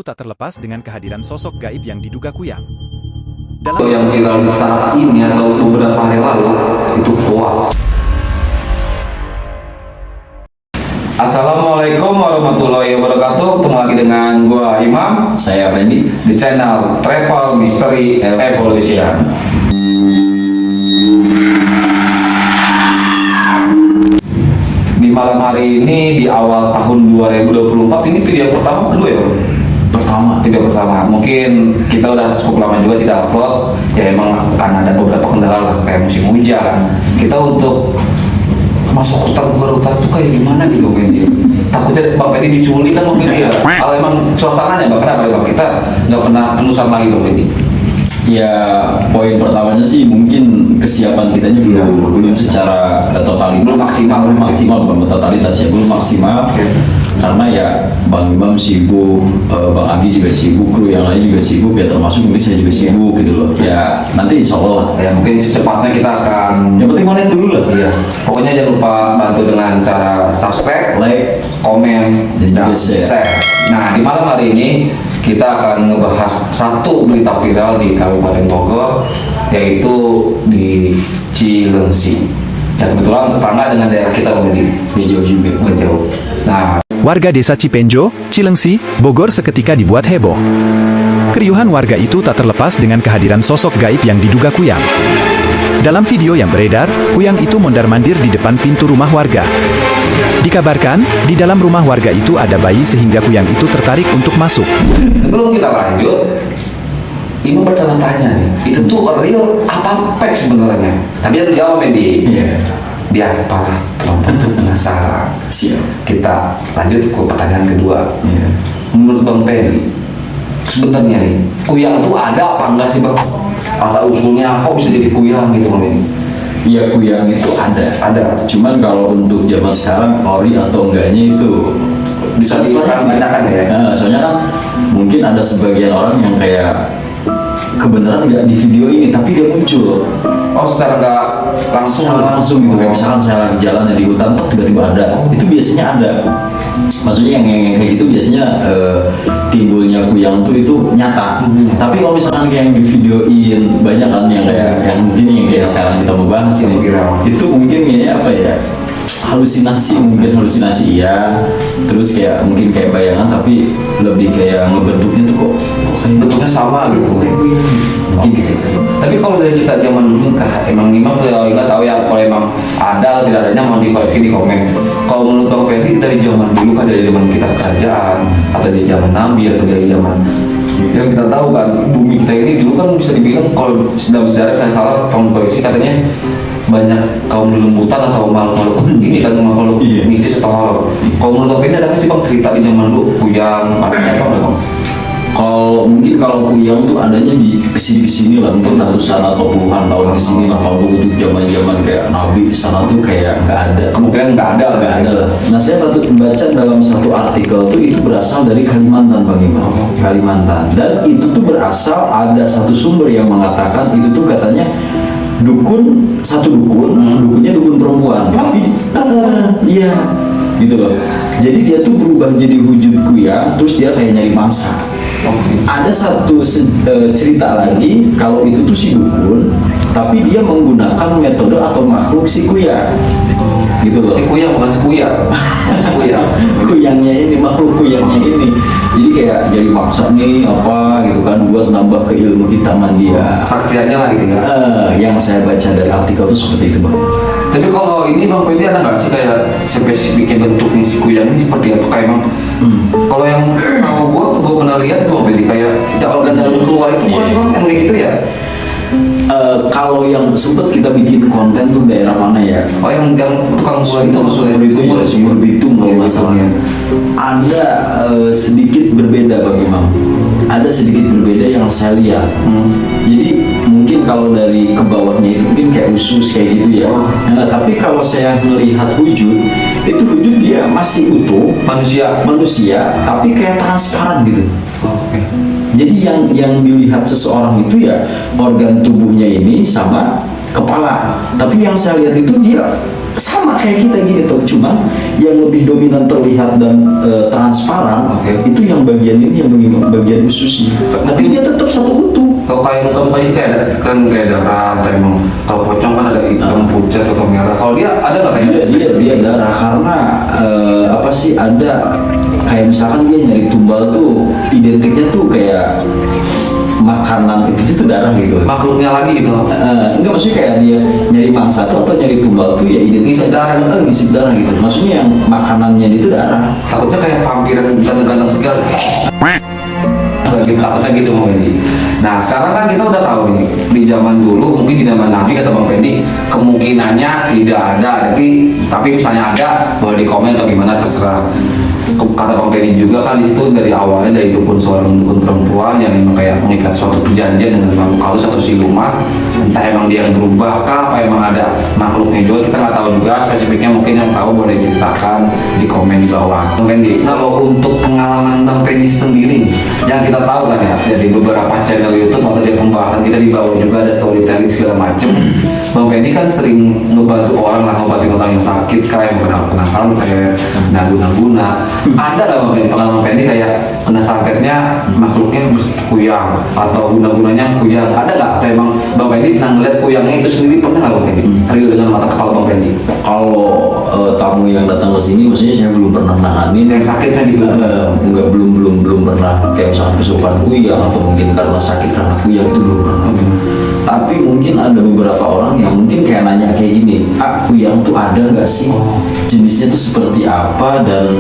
tak terlepas dengan kehadiran sosok gaib yang diduga Kuyang. Yang viral saat ini atau beberapa hari lalu itu hoax. Assalamualaikum warahmatullahi wabarakatuh. Ketemu lagi dengan gua Imam, Saya Fendi di channel Travel Mystery Evolution. Di malam hari ini, di awal tahun 2024, ini video pertama kedua ya, Bang? Video pertama. Mungkin kita udah cukup lama juga tidak upload. Ya emang karena ada beberapa kendala lah, kayak musim hujan. Kita untuk masuk hutan, keluar hutan tuh kayak gimana gitu Bang Fendi. Takutnya Bang Fendi diculik kan Bang Fendi ya. Kalau emang suasananya Bang, kenapa ya Bang? Kita nggak pernah penusan lagi Bang Fendi. ya, poin pertamanya sih mungkin kesiapan kitanya belum secara totalitas, belum maksimal bukan totalitas ya, belum maksimal. Karena ya Bang Imam sibuk, Bang Agi juga sibuk, kru yang lain juga sibuk, ya termasuk mungkin saya juga sibuk gitu loh. Ya nanti insya Allah Ya mungkin secepatnya kita akan. yang penting connect dulu lah. Iya. Pokoknya jangan lupa bantu dengan cara subscribe, Like, komen, dan juga share. share. Nah, di malam hari ini kita akan ngebahas satu berita viral di Kabupaten Bogor, yaitu di Cilengsi. Dan kebetulan tetangga dengan daerah kita Bang Fendi. dia jauh juga. Nggak jauh. Nah, Warga desa Cipenjo, Cilengsi, Bogor seketika dibuat heboh. Keriuhan warga itu tak terlepas dengan kehadiran sosok gaib yang diduga Kuyang. Dalam video yang beredar, Kuyang itu mondar-mandir di depan pintu rumah warga. Dikabarkan, di dalam rumah warga itu ada bayi sehingga Kuyang itu tertarik untuk masuk. sebelum kita lanjut, Ibu bertanya-tanya nih, itu tuh real apa fake sebenarnya? Tapi harus jawab Fendi. Iya. Biar para penonton tuh penasaran. Siap. Kita lanjut ke pertanyaan kedua. Iya. Menurut Bang Fendi, sebenarnya nih, Kuyang tuh ada apa enggak sih Bang? Asal usulnya kok bisa jadi Kuyang gitu Bang Fendi? Iya, Kuyang itu ada. Ada. Cuman kalau untuk zaman sekarang ori atau enggaknya itu Bisa dipertanyakan ya? Nah, soalnya kan mungkin ada sebagian orang yang kayak kebenaran nggak di video ini tapi dia muncul Oh, secara nggak langsung. secara langsung gitu. Kayak misalkan saya lagi jalan di hutan tuh tiba-tiba ada. Itu biasanya ada. Maksudnya yang kayak gitu biasanya timbulnya Kuyang tuh itu nyata. Tapi kalau misalkan kayak yang di videoin banyak kan yang kayak yang mungkin yang kayak sekarang kita mau bahas Yang ini. viral. Itu mungkin kayaknya apa ya? Halusinasi ya. Terus kayak mungkin kayak bayangan tapi lebih kayak ngebentuknya tuh kok kayak Bentuknya sama gitu. mungkin Oke. sih. Tapi kalau dari cerita zaman dulu kah, emang kalau nggak tahu ya, kalau emang ada atau tidak adanya mau dikoreksi di komen. Kalau menurut Bang Fendi dari zaman dulu kah, dari zaman kita kerajaan atau dari zaman Nabi atau dari zaman yang kita tahu kan, bumi kita ini dulu kan bisa dibilang kalau dalam sejarah saya salah tolong koreksi, katanya banyak kaum lembutan atau makhluk ini kan, makhluk Iya. mistis atau horor. Kalau menurut Bang Fendi ada nggak sih Bang cerita di zaman dulu Kuyang adanya apa nggak Bang? Kalau Kuyang tuh adanya di kesini lah, mungkin ratusan atau puluhan tahun kesini lah. Kalau untuk zaman kayak Nabi sana tuh kayak nggak ada. Kemungkinan nggak ada Nggak ada lah. Nah, saya patut membaca dalam satu artikel tuh itu berasal dari Kalimantan, Bang Imam. Kalimantan. Dan itu tuh berasal, ada satu sumber yang mengatakan itu tuh katanya satu dukun, dukunnya dukun perempuan. Tapi iya, gitu loh. Jadi dia tuh berubah jadi wujud Kuyang, terus dia kayak nyari mangsa. Ada satu cerita lagi kalau itu tuh si dukun, tapi dia menggunakan metode atau makhluk si Kuyang, gitu loh. Si Kuyang bukan si Kuya. Si Kuya. Kuyangnya ini, makhluk Kuyangnya ini, jadi kayak jadi maksa nih apa gitu kan buat nambah ke ilmu hitaman dia. Saktiannya lah gitu ya. Yang saya baca dari artikel tuh seperti itu, Bang. Tapi kalau ini Bang Fendi ada nggak sih kayak spesifiknya bentuknya si Kuyang ini seperti apa? Kayak emang kalau yang sama gua pernah lihat itu Bang Fendi kayak ya organ dalam keluar itu bukan sih Bang, yang kayak gitu ya? Kalau yang sempet kita bikin konten tuh daerah mana ya? Oh yang tukang buah itu maksudnya Sumur Bitung kalau masalahnya. Ada sedikit berbeda Bang Imam. Ada sedikit berbeda yang saya lihat. Jadi mungkin kalau dari ke bawahnya itu mungkin kayak usus kayak gitu ya. Nah, tapi kalau saya melihat wujud, itu wujud dia masih utuh manusia, tapi kayak transparan gitu. Oke. Jadi yang dilihat seseorang itu ya organ tubuhnya ini sama kepala. Tapi yang saya lihat itu dia sama kayak kita gini tuh, cuman yang lebih dominan terlihat dan transparan itu yang bagian ini, yang bagian ususnya, tapi dia tetap satu utuh. Kalau kayak muka-mukanya kayak ada, kan kayak darah atau emang kalau pocong kan ada hitam, pucat atau merah. Kalau dia ada nggak kayak dia darah karena apa sih, ada kayak misalkan dia nyari tumbal tuh identiknya tuh kayak makanan itu tuh darah gitu. Makhluknya lagi gitu. Enggak, maksudnya kayak dia nyari mangsa tuh atau nyari tumbal tuh ya identik darah, ngisi darah gitu. Maksudnya yang makanannya itu darah. Takutnya kayak vampir yang ganteng-ganteng segala. Takutnya gitu mau ini. Nah sekarang kan kita udah tahu nih, di zaman dulu mungkin di zaman Nabi kata Bang Fendi kemungkinannya tidak ada, tapi misalnya ada boleh di komen atau gimana terserah. Kata Bang Fendi juga kan di situ dari awalnya dari seorang dukun perempuan yang memang kayak mengikat suatu perjanjian dengan makhluk halus atau siluman, entah emang dia yang berubah kah apa emang ada makhluknya juga, kita nggak tahu juga spesifiknya. Mungkin yang tahu boleh ceritakan di komen di bawah. Bang Fendi, kalau untuk pengalaman Bang Fendi sendiri yang kita tahu kan ya dari beberapa channel YouTube atau dari pembahasan kita di bawah juga ada storytelling segala macem. Bang Fendi kan sering ngebantu orang lah, ngebantu orang yang sakit kayak kena santet, guna. Ada nggak Bang Fendi pengalaman Fendi kayak kena santetnya makhluknya kuyang atau guna-gunanya kuyang? Ada nggak? Atau emang Bang Fendi pernah ngeliat kuyangnya itu sendiri, pernah nggak Bang Fendi? Real dengan mata kepala Bang Fendi? Kalau tamu yang datang ke sini, maksudnya saya belum pernah nanganin yang sakitnya gitu. Enggak, belum pernah kayak misalkan kesurupan kuyang atau mungkin karena sakit karena kuyang, itu belum pernah. Tapi mungkin ada beberapa orang yang mungkin kayak nanya kayak gini, kuyang tuh ada nggak sih? Jenisnya tuh seperti apa dan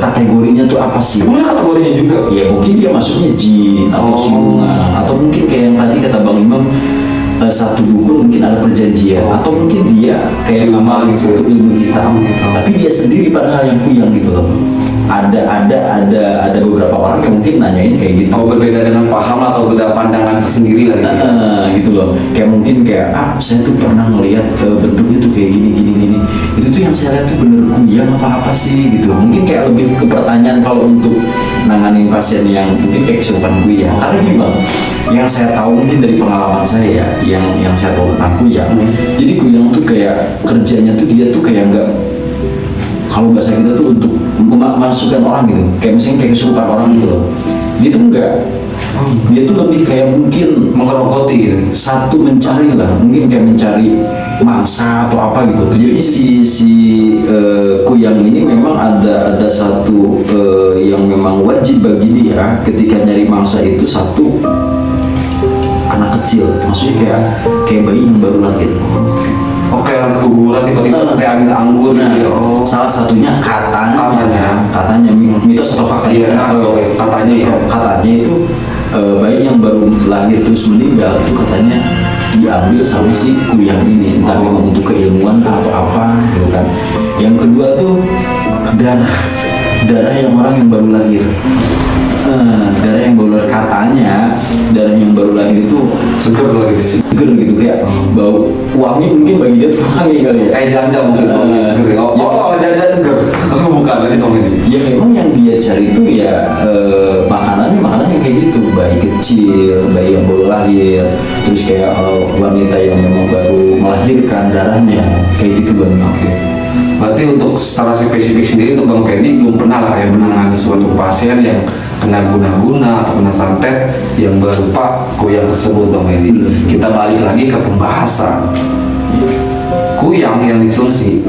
kategorinya tuh apa sih? Emangnya kategorinya juga? Ya mungkin dia masuknya jin atau siluman, atau mungkin kayak yang tadi kata Bang Imam, satu dukun mungkin ada perjanjian, atau mungkin dia kayak siluman gitu, ilmu hitam, tapi dia sendiri padahal yang kuyang gitu loh. Ada beberapa orang yang mungkin nanyain kayak gitu. Oh, berbeda dengan paham atau beda pandangan tersendiri lah gitu. Gitu loh. Kayak mungkin kayak saya tuh pernah ngelihat bentuknya tuh kayak gini. Itu tuh yang saya lihat tuh bener kuyang apa sih gitu. Mungkin kayak lebih ke pertanyaan kalau untuk nanganin pasien yang mungkin kayak kesurupan kuyang. Karena gini Bang, yang saya tahu mungkin dari pengalaman saya ya, yang saya tahu tentang kuyang. Jadi kuyang tuh kayak kerjanya tuh dia tuh kayak enggak, kalau bahasa kita tuh untuk memasukkan orang gitu, kayak misalnya kayak kesurupan orang gitu loh. Dia tuh enggak, dia tuh lebih kayak mungkin mengerogoti gitu. Satu mencari lah, mungkin kayak mencari mangsa atau apa gitu. Jadi si kuyang ini memang ada satu yang memang wajib bagi dia ketika nyari mangsa itu, satu anak kecil, maksudnya kayak bayi yang baru lahir. Oke, orang keguguran tiba-tiba kayak ambil anggur gitu. Salah satunya katanya mitos atau fakta katanya itu bayi yang baru lahir terus meninggal itu katanya diambil sama si kuyang ini, entah memang untuk keilmuan kah atau apa gitu kan. Yang kedua tuh darah yang orang yang baru lahir. Darah yang baru lahir, katanya darah yang baru lahir itu seger gitu, kayak bau wangi, mungkin bagi dia tuh wangi kali ya, kayak janda mungkin seger. Janda seger. Bukan berarti dong ini ya. Memang yang dia cari itu ya makanan yang kayak gitu, bayi kecil, bayi yang baru lahir, terus kayak wanita yang memang baru melahirkan, darahnya kayak gitu Bang. Berarti untuk secara spesifik sendiri untuk Bang Fendi belum pernah lah yang menangani suatu pasien yang kena guna-guna atau kena santet yang berupa kuyang tersebut Bang Fendi. Kita balik lagi ke pembahasan. Kuyang yang dicelengsi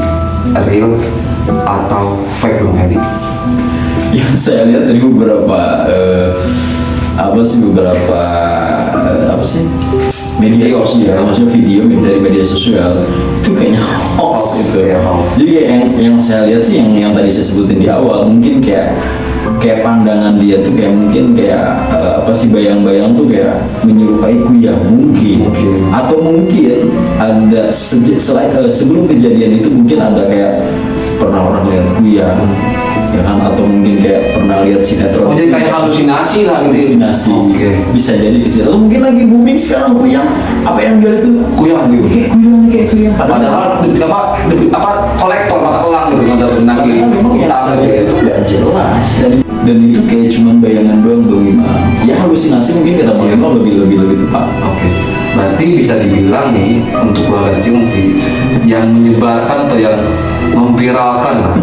real atau fake Bang Fendi? Yang saya lihat dari beberapa media sosial, maksudnya video dari media sosial itu kayaknya hoax gitu. Jadi yang saya lihat sih yang tadi saya sebutin di awal, mungkin kayak pandangan dia tuh kayak mungkin kayak bayang-bayang tuh kayak menyerupai kuyang mungkin. Atau mungkin ada sebelum kejadian itu mungkin ada kayak pernah orang lihat kuyang ya kan, atau mungkin kayak pernah lihat sinetron. Jadi kayak halusinasi lah gitu. Bisa jadi ke situ. Atau mungkin lagi booming sekarang kuyang, apa yang dia itu kuyang gitu. Kayak kuyang. Padahal kolektor mata elang gitu, mata benang gitu. Memang yang saya lihat itu nggak jelas dan itu kayak cuman bayangan doang Bang Imam. Ya halusinasi mungkin kata Bang Imam lebih tepat. Berarti bisa dibilang nih untuk keluarga Cilengsi yang menyebarkan atau yang memviralkan lah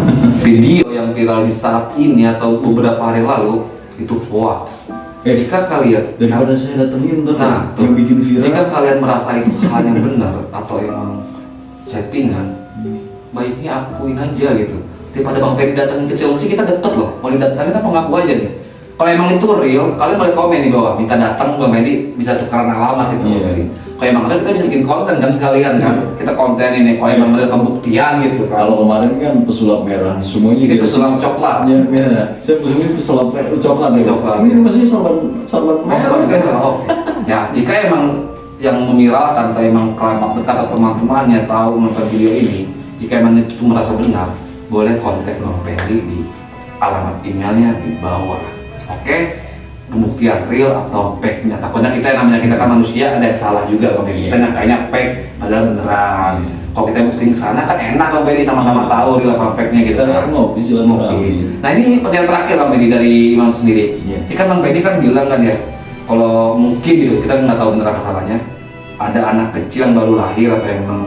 video yang viral di saat ini atau beberapa hari lalu itu hoax. Jika kalian Daripada saya datengin ntar nah, yang bikin viral. jika kalian merasa itu hal yang benar atau emang settingan, baiknya akuin aja gitu. Daripada Bang Ferry datangin ke Cilengsi, kita deket loh. Mau didatangin apa ngaku aja nih. Kalau emang itu real, kalian boleh komen di bawah. Minta datang Bang Ferry, bisa tukeran alamat gitu. Iya. Kalau emang ada, kita bisa bikin konten kan sekalian kan. Kita konten ini, kalau emang ada pembuktian gitu kan. Kalau kemarin kan pesulap merah, semuanya Ini dia- pesulap coklat. Ya, ya. Saya pesulap pesulap coklat ya. Coklat, Ini ya. maksudnya sorban merah. Ya, jika emang yang memviralkan atau emang kerabat dekat atau teman-temannya tahu menonton video ini, jika emang itu merasa benar, boleh kontak Bang Ferry di alamat emailnya di bawah. Oke? Pembuktian real atau fake-nya. Takutnya kita namanya kita kan manusia, ada yang salah juga Bang Ferry. Kita nyangkanya fake, padahal beneran. Kalau kita buktiin ke sana kan enak Bang Ferry, sama-sama tahu real apa fake-nya gitu. Sekalian ngopi silaturahmi. Nah ini pertanyaan terakhir Bang Ferry dari Imam sendiri. Iya. Ini kan Bang Ferry kan bilang kan ya, kalau mungkin gitu kita nggak tahu benar apa salahnya, ada anak kecil yang baru lahir atau yang memang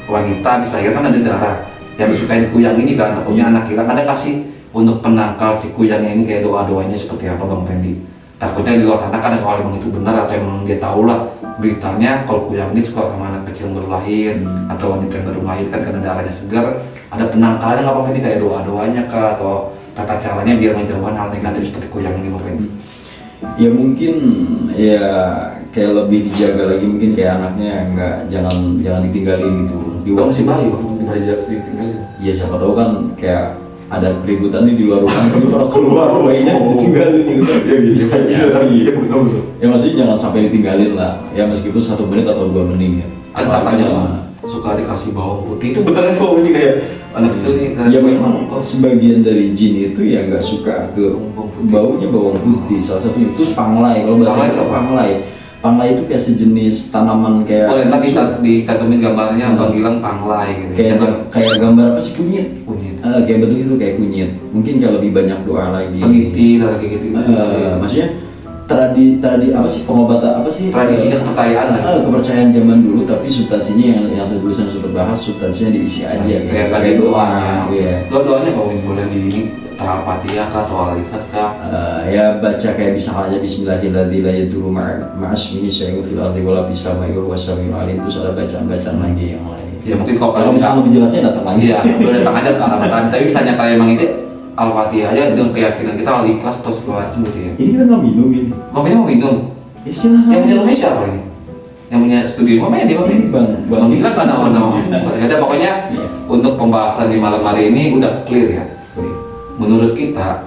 wanita habis lahir kan ada darah yang disukain kuyang ini kan, atau punya anak hilang, ada kasih untuk penangkal si kuyangnya ini kayak doa-doanya seperti apa Bang Ferry? Takutnya di luar sana kan kalau emang itu benar atau emang dia tahu lah beritanya kalau kuyang ini suka sama anak kecil yang baru lahir atau wanita yang baru melahirkan karena darahnya segar, ada penangkalnya nggak Bang Ferry, kayak doa-doanya kah atau tata caranya biar menjauhkan hal negatif seperti kuyang ini Bang Ferry? Ya mungkin ya kayak lebih dijaga lagi, mungkin kayak anaknya nggak jangan ditinggalin gitu di Bang waktu. si bayi Bang ditinggalin. Ya siapa tahu kan kayak ada keributan nih di luar rumah, kalau keluar bayinya ditinggalin gitu. Ya bisa Iya betul. Ya maksudnya jangan sampai ditinggalin lah. Ya meskipun 1 menit atau 2 menit ya. Kan katanya suka dikasih bawang putih, itu bener sih bawang putih kayak anak kecil nih kan. Ya memang sebagian dari jin itu ya nggak suka ke Bawang putih. baunya bawang putih. Salah satunya itu panglai. Kalau bahasa Panglai itu itu apa? panglai. Panglai itu kayak sejenis tanaman kayak Boleh tadi dicantumin gambarnya Bang Gilang panglai gitu. kayak gambar apa sih, kunyit. Kunyit. Kayak bentuk itu kayak kunyit. Mungkin kalau lebih banyak doa lagi. Peniti lah kayak gitu. Maksudnya tradi apa sih, pengobatan apa sih, Tradisinya kepercayaan lah. kepercayaan zaman dulu, tapi substansinya yang saya tulisan sudah bahas, substansinya diisi aja Kayak kayak doanya. ya. Doanya Bang boleh di ini Al-Fatihah kah atau Al-Ikhlas kah? Ya baca kayak bisa aja bismillahirrahmanirrahim la yadurru ma'asmihi syai'un fil ardi wala fis samai wa huwas samiul alim. Terus ada bacaan-bacaan lagi yang lain. Ya mungkin kalau Kalau misalnya lebih jelasnya datang lagi. iya, boleh datang aja ke alamat tadi. Tapi misalnya kalau emang ini Al-Fatihah aja dengan keyakinan kita Al-Ikhlas atau segala macam gitu ya. Ini kita nggak minum ini. Mamanya mau minum. Ya silahkan. Yang punya rumah siapa ini? Yang punya studio mamanya dia Ini bang. Bang Gilang kan nama-nama. Ya udah pokoknya Iya. untuk pembahasan di malam hari ini udah clear ya. Menurut kita,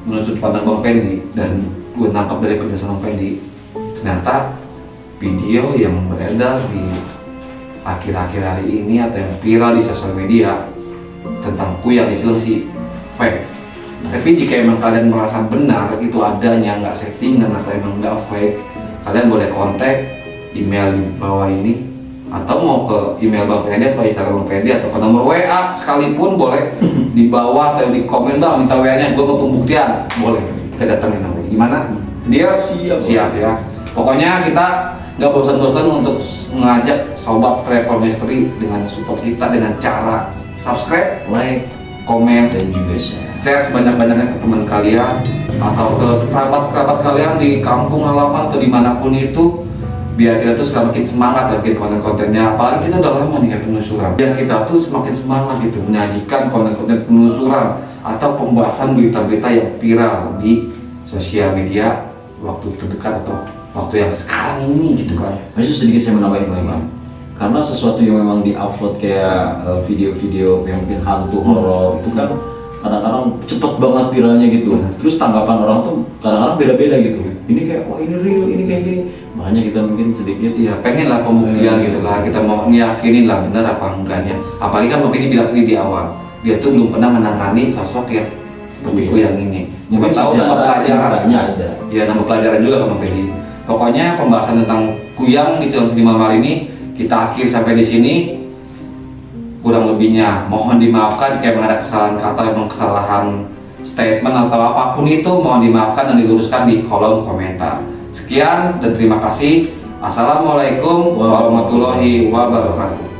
menurut sudut pandang Bang Pendi dan gue nangkap dari penjelasan Bang Pendi, ternyata video yang beredar di akhir-akhir hari ini atau yang viral di sosial media tentang kuyang di Cilengsi fake. Tapi jika emang kalian merasa benar itu adanya, nggak settingan atau emang nggak fake, kalian boleh kontak email di bawah ini atau mau ke email Bang Fendi atau Instagram Bang Fendi atau ke nomor WA sekalipun boleh di bawah atau di komen Bang minta WA-nya, gue mau pembuktian, boleh kita datangin nanti. Gimana? Dia siap ya. Pokoknya kita nggak bosan-bosan untuk mengajak sobat travel mystery dengan support kita dengan cara subscribe, like, komen, Dan juga saya. share sebanyak-banyaknya ke teman kalian atau ke kerabat-kerabat kalian di kampung halaman atau dimanapun itu, biar kita tuh semakin semangat lah bikin konten-kontennya. Apalagi kita udah lama nih kayak penelusuran, biar kita tuh semakin semangat gitu menyajikan konten-konten penelusuran atau pembahasan berita-berita yang viral di sosial media waktu terdekat atau waktu yang sekarang ini gitu kan. Masih sedikit saya menambahin lagi. Karena sesuatu yang memang di-upload kayak video-video yang mungkin hantu horor itu kan kadang-kadang cepet banget viralnya gitu. Terus tanggapan orang tuh kadang-kadang beda-beda gitu. Ini kayak wah ini real, ini kayak gini. Makanya kita mungkin sedikit Iya, pengen lah pembuktian gitu kan. Kita mau ngiyakinin lah benar apa enggaknya. Apalagi kan Bang Ini bilang sendiri di awal, dia tuh belum pernah menangani sosok yang seperti yang ini. Siapa Mungkin tahu sejarah nama pelajaran. ceritanya ada. Ya, nama pelajaran juga kan Bang Pedi. Pokoknya pembahasan tentang kuyang di Cilengsi di malam hari ini kita akhir sampai di sini. Kurang lebihnya mohon dimaafkan jika memang ada kesalahan kata, memang kesalahan statement atau apapun itu mohon dimaafkan dan diluruskan di kolom komentar. Sekian dan terima kasih. Assalamualaikum warahmatullahi wabarakatuh.